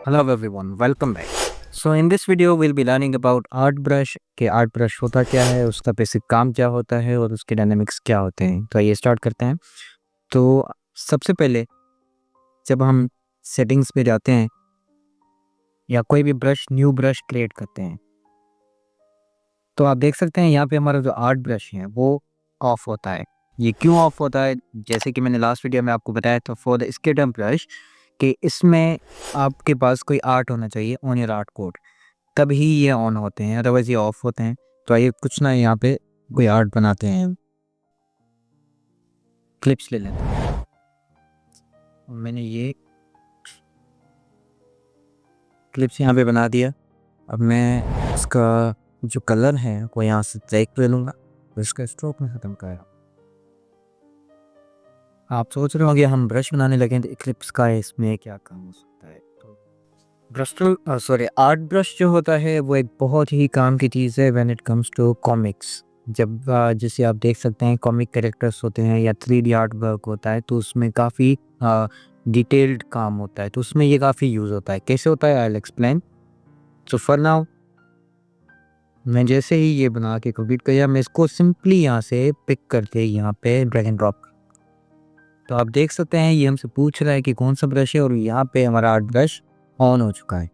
Hello everyone, welcome back. So in this video we'll be learning about art brush कि art brush होता क्या है, उसका basic काम क्या होता है और उसके डायनामिक्स क्या होते हैं। तो आइए स्टार्ट करते हैं। तो सबसे पहले जब हम सेटिंग्स पे जाते हैं या कोई भी न्यू ब्रश क्रिएट करते हैं, तो आप देख सकते हैं यहाँ पे हमारा जो आर्ट ब्रश है वो ऑफ होता है। ये क्यों ऑफ होता है? जैसे कि मैंने लास्ट वीडियो में आपको बताया था फॉर द स्केटर ब्रश कि इसमें आपके पास कोई आर्ट होना चाहिए ऑन योर आर्ट कोड, तभी ये ऑन होते हैं, अदरवाइज ये ऑफ होते हैं। तो आइए कुछ ना यहाँ पे कोई आर्ट बनाते हैं। क्लिप्स ले लेते हैं। मैंने ये क्लिप्स यहाँ पे बना दिया। अब मैं इसका जो कलर है वो यहाँ से ब्लैक ले लूँगा और इसका स्ट्रोक में ख़त्म कर। आप सोच रहे होंगे हम ब्रश बनाने लगे तो क्लिप्स का इसमें क्या काम हो सकता है? तो आर्ट ब्रश जो होता है वो एक बहुत ही काम की चीज़ है when it comes to comics. जब जैसे आप देख सकते हैं कॉमिक कैरेक्टर्स होते हैं या 3D आर्ट वर्क होता है, तो उसमें काफ़ी डिटेल्ड काम होता है, तो उसमें ये काफ़ी यूज़ होता है। कैसे होता है? I will explain. So for now मैं जैसे ही ये बना के कंप्लीट किया, मैं इसको सिंपली यहाँ से पिक करके यहाँ पे ड्रैग एंड ड्रॉप। तो आप देख सकते हैं ये हमसे पूछ रहा है कि कौन सा ब्रश है और यहाँ पे हमारा आर्ट ब्रश ऑन हो चुका है।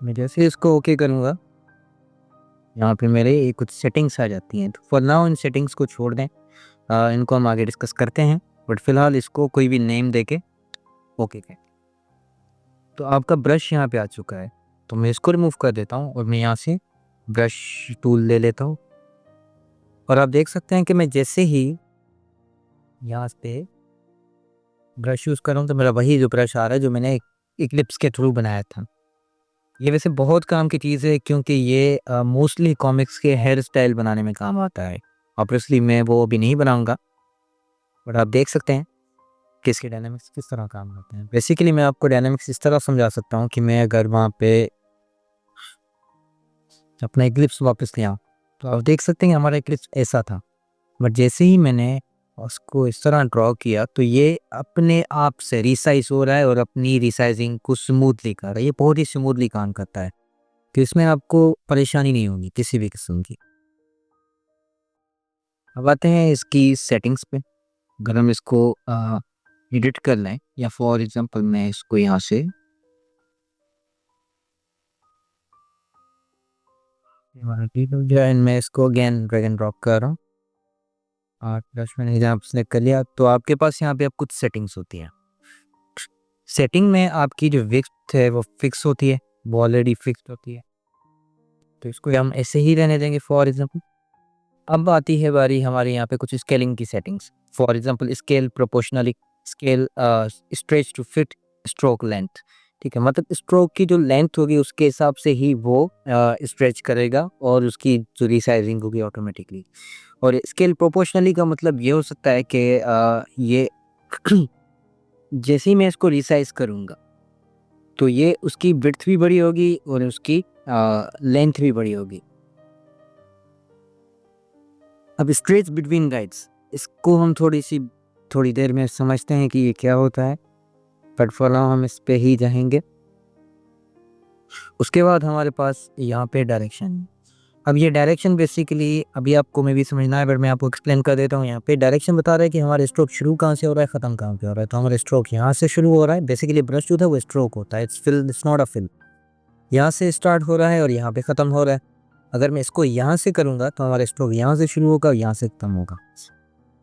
मैं जैसे इसको ओके करूँगा, यहाँ पे मेरे ये कुछ सेटिंग्स आ जाती हैं। तो फॉर नाउ इन सेटिंग्स को छोड़ दें, इनको हम आगे डिस्कस करते हैं, बट फिलहाल इसको कोई भी नेम दे के ओके करें। तो आपका ब्रश यहाँ पे आ चुका है, तो मैं इसको रिमूव कर देता हूँ और मैं यहाँ से ब्रश टूल ले लेता हूँ। और आप देख सकते हैं कि मैं जैसे ही यहाँ पे ब्रश यूज़ कर रहा हूँ तो मेरा वही जो ब्रश आ रहा है जो मैंने इक्लिप्स के थ्रू बनाया था। ये वैसे बहुत काम की चीज़ है क्योंकि ये मोस्टली कॉमिक्स के हेयर स्टाइल बनाने में काम आता है। ऑब्वियसली मैं वो अभी नहीं बनाऊंगा, बट आप देख सकते हैं कि इसके डायनामिक्स किस तरह काम करते हैं। बेसिकली मैं आपको डायनामिक्स इस तरह समझा सकता हूँ कि मैं अगर वहाँ पे अपना इक्लिप्स वापस ले आऊँ, तो आप देख सकते हैं हमारा इक्लिप्स ऐसा था, बट जैसे ही मैंने उसको इस तरह ड्रॉ किया तो ये अपने आप से रिसाइज हो रहा है और अपनी रिसाइजिंग को स्मूथली कर रहा है। ये बहुत ही स्मूथली काम करता है कि इसमें आपको परेशानी नहीं होगी किसी भी किस्म की। अब आते हैं इसकी सेटिंग्स पे। अगर हम इसको एडिट कर लें या फॉर एग्जांपल मैं इसको यहाँ से मैं इसको अगेन ड्रैग एंड ड्रॉप कर रहा हूँ। ब्रश मैंने जहाँ सेलेक्ट कर लिया, तो आपके पास यहाँ पे अब कुछ सेटिंग्स होती हैं। सेटिंग में आपकी जो विड्थ है वो फिक्स होती है, वो ऑलरेडी फिक्स होती है, तो इसको हम ऐसे ही रहने देंगे फॉर एग्जांपल। अब आती है बारी हमारे यहाँ पे कुछ स्केलिंग की settings. For example scale proportionally, scale stretch to fit stroke length. ठीक है, मतलब स्ट्रोक की जो लेंथ होगी उसके हिसाब से ही वो स्ट्रेच करेगा और उसकी जो रिसाइजिंग होगी ऑटोमेटिकली। और स्केल प्रोपोर्शनली का मतलब ये हो सकता है कि ये जैसे ही मैं इसको रिसाइज करूँगा तो ये उसकी विड्थ भी बड़ी होगी और उसकी लेंथ भी बड़ी होगी। अब स्ट्रेच बिटवीन गाइड्स, इसको हम थोड़ी देर में समझते हैं कि ये क्या होता है, बट फॉर नाउ हम इस पे ही जाएंगे। उसके बाद हमारे पास यहाँ पे डायरेक्शन। अब ये डायरेक्शन बेसिकली अभी आपको में भी समझना है, बट मैं आपको एक्सप्लेन कर देता हूँ। यहाँ पे डायरेक्शन बता रहा है कि हमारा स्ट्रोक शुरू कहाँ से हो रहा है, ख़त्म कहाँ पे हो रहा है। तो हमारा स्ट्रोक यहाँ से शुरू हो रहा है। बेसिकली ब्रश जो था वो स्ट्रोक होता है, इट्स नॉट अ फिल। यहाँ से स्टार्ट हो रहा है और यहाँ पे ख़त्म हो रहा है। अगर मैं इसको यहाँ से करूँगा तो हमारा स्ट्रोक यहाँ से शुरू होगा और यहाँ से ख़त्म होगा।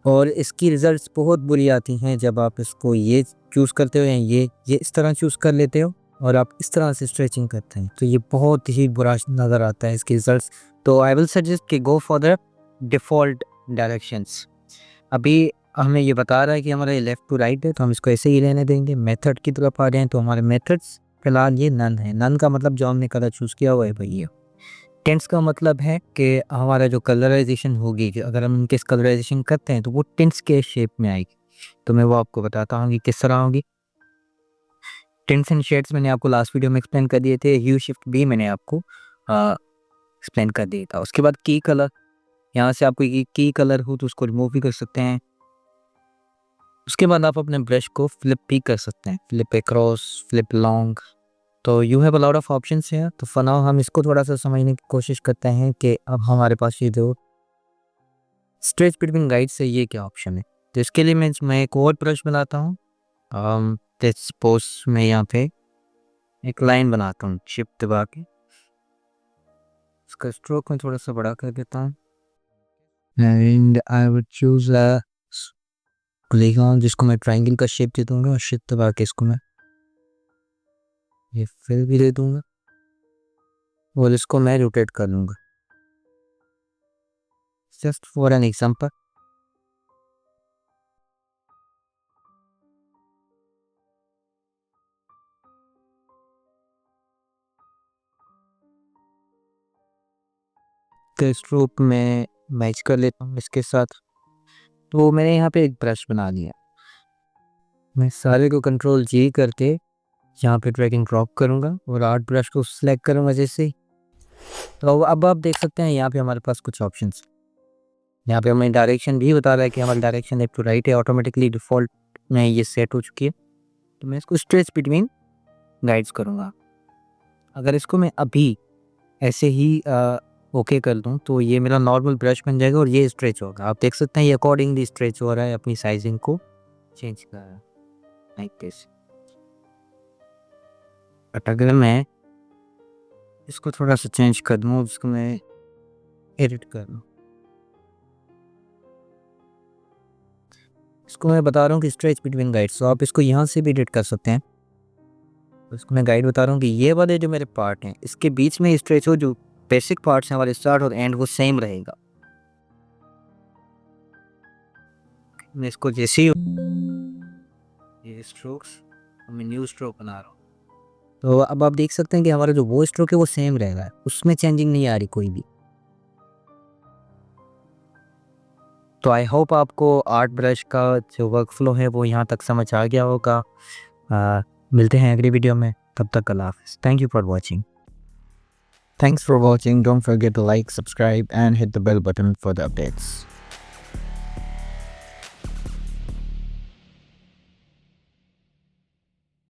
और इसकी रिजल्ट्स बहुत बुरी आती हैं जब आप इसको ये चूज़ करते हो या ये इस तरह चूज़ कर लेते हो और आप इस तरह से स्ट्रेचिंग करते हैं, तो ये बहुत ही बुरा नज़र आता है इसके रिजल्ट्स। तो आई विल सजेस्ट कि go for the default directions. अभी हमें ये बता रहा है कि हमारा ये लेफ़्ट टू राइट है, तो हम इसको ऐसे ही रहने देंगे। मेथड की तरफ आ रहे हैं तो हमारे मेथड्स फिलहाल ये नन है। नन का मतलब जो हमने कलर चूज़ किया हुआ है भाई ये। टिंट्स का मतलब है कि हमारा जो कलराइजेशन होगी, कि अगर हम इनके कलराइजेशन करते हैं तो वो टिंट्स के शेप में आएगी। तो मैं वो आपको बताता हूँ कि किस तरह होगी। टिंट्स एंड शेड्स मैंने आपको लास्ट वीडियो में एक्सप्लेन कर दिए थे। ह्यू शिफ्ट भी मैंने आपको एक्सप्लेन कर दिया था। उसके बाद की कलर, यहाँ से आपको की कलर हो तो उसको रिमूव भी कर सकते हैं। उसके बाद आप अपने ब्रश को फ्लिप भी कर सकते हैं, फ्लिप अक्रॉस, फ्लिप लॉन्ग। तो you have a lot of options हैं। तो फॉर नाउ हम इसको थोड़ा सा समझने की कोशिश करते हैं कि अब हमारे पास ये जो स्ट्रेच बिटवीन गाइड से ये क्या ऑप्शन है। तो इसके लिए मैं एक और ब्रश बनाता हूँ। सपोज मैं यहाँ पे एक लाइन बनाता हूँ शिफ्ट दबा के, इसका स्ट्रोक में थोड़ा सा बड़ा कर देता हूँ and I would choose polygon जिसको मैं ट्रायंगल का शेप दे दूंगा और शिफ्ट दबा के इसको मैं ये फिल भी दे दूंगा और इसको मैं रोटेट कर लूँगा जस्ट फॉर एन एग्जांपल। तो स्ट्रोक में मैच कर लेता हूँ इसके साथ। तो मैंने यहाँ पे एक ब्रश बना लिया, मैं सारे को कंट्रोल जी करके यहाँ पे ड्रैग एंड ड्रॉप करूँगा और आर्ट ब्रश को सिलेक्ट करूँगा जैसे ही। तो अब आप देख सकते हैं यहाँ पे हमारे पास कुछ ऑप्शंस, यहाँ पे हमें डायरेक्शन भी बता रहा है कि हमारी डायरेक्शन लेफ्ट टू राइट है, ऑटोमेटिकली डिफ़ॉल्ट में ये सेट हो चुकी है। तो मैं इसको स्ट्रेच बिटवीन गाइड्स करूँगा। अगर इसको मैं अभी ऐसे ही ओके कर दूँ तो ये मेरा नॉर्मल ब्रश बन जाएगा और ये स्ट्रेच होगा। आप देख सकते हैं ये अकॉर्डिंगली स्ट्रेच हो रहा है, अपनी साइजिंग को चेंज कर रहा है लाइक दिस। बट अगर मैं इसको थोड़ा सा चेंज कर दूँ, इसको मैं एडिट कर दूँ, इसको मैं बता रहा हूँ कि स्ट्रेच बिटवीन गाइड्स, तो आप इसको यहाँ से भी एडिट कर सकते हैं। तो इसको मैं गाइड बता रहा हूँ कि ये वाले जो मेरे पार्ट हैं इसके बीच में स्ट्रेच हो, जो बेसिक पार्ट्स हैं हमारे स्टार्ट और एंड वो सेम रहेगा। मैं इसको जैसे ही ये स्ट्रोक्स मैं न्यू स्ट्रोक बना रहा हूँ, तो अब आप देख सकते हैं कि हमारा जो वो स्ट्रोक है वो सेम रहेगा, उसमें चेंजिंग नहीं आ रही कोई भी। तो आई होप आपको आर्ट ब्रश का जो वर्क फ्लो है वो यहाँ तक समझ आ गया होगा। मिलते हैं अगली वीडियो में, तब तक अल्लाह हाफ़िज़। Thank you for watching. Thanks for watching. Don't forget to like, subscribe, and hit the bell button for the updates.